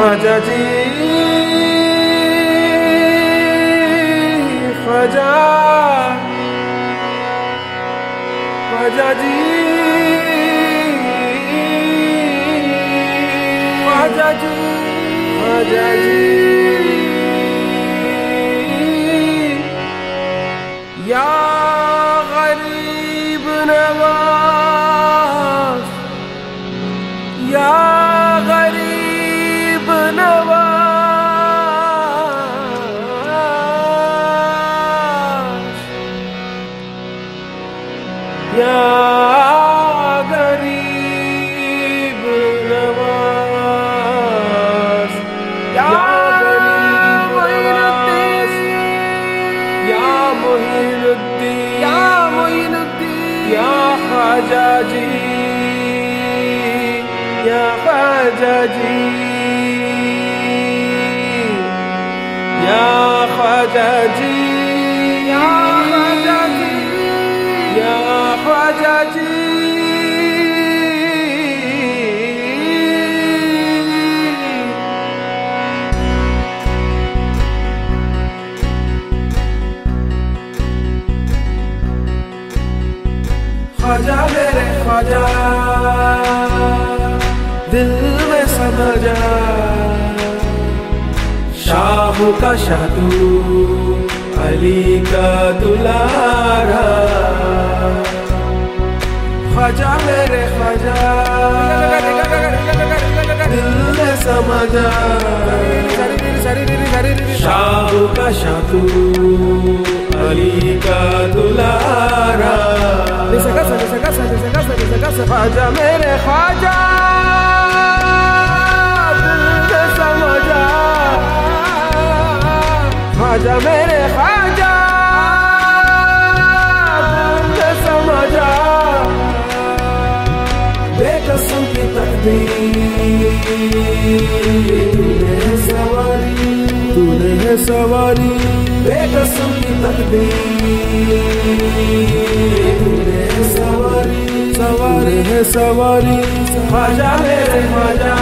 ख्वाजा जी ख्वाजा ख्वाजा जी ख्वाजा जी ख्वाजा जी या गरीब नवाज या गरीब नवाज या गरीब नवाज या मोइनुद्दीन या मोइनुद्दीन या ख्वाजा जी या ख्वाजा जी या ख्वाजा जी या ख्वाजा जी या ख्वाजा जी ख्वाजा मेरे ख्वाजा दिल में समझा शाह का शाह तू अली का दुलारा ख्वाजा मेरे ख्वाजा दिल में समझा शाह का शाह तू अली का दुलारा ख्वाजा मेरे ख्वाजा ख्वाजा मेरे ख्वाजा समझा बेकसों की तकदीर तूने है सवारी बेकसों की तकदीर तूने है सवारी सवारी है सवारी ख्वाजा मेरे ख्वाजा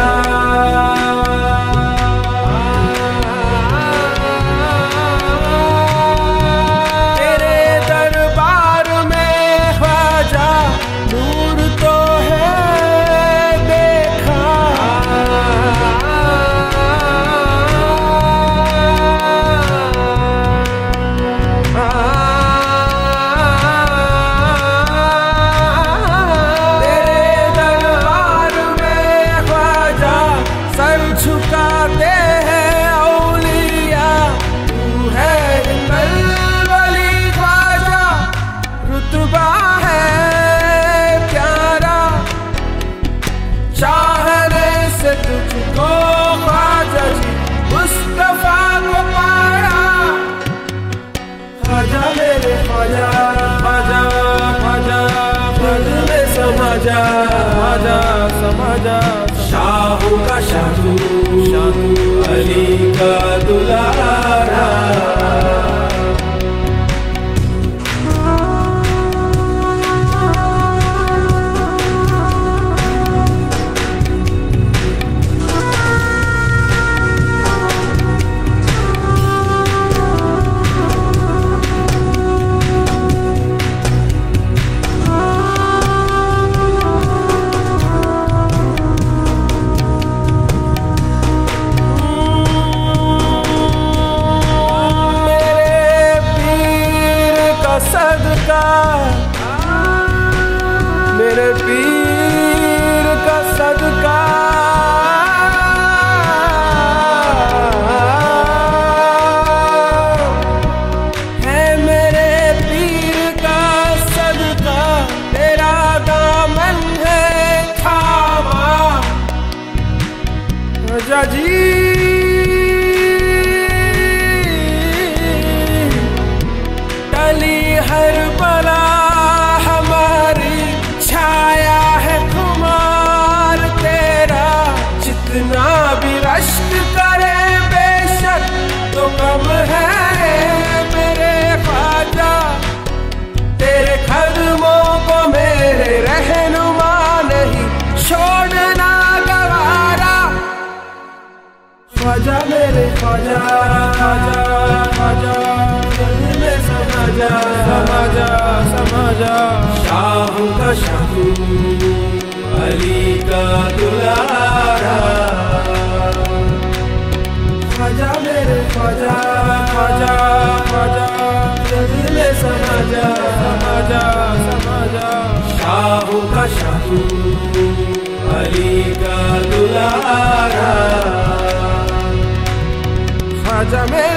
झुकाते हैं औलिया तू है वली ख्वाजा रुतबा है प्यारा चाहने से तुझको ख्वाजा जी मुस्तफा को पाया ख्वाजा मेरे ख्वाजा ख्वाजा ख्वाजा दिल में समझा ख्वाजा समझा शाह का शाह तू अली का दुलारा बादशाह अली का दुलारा ख्वाजा मेरा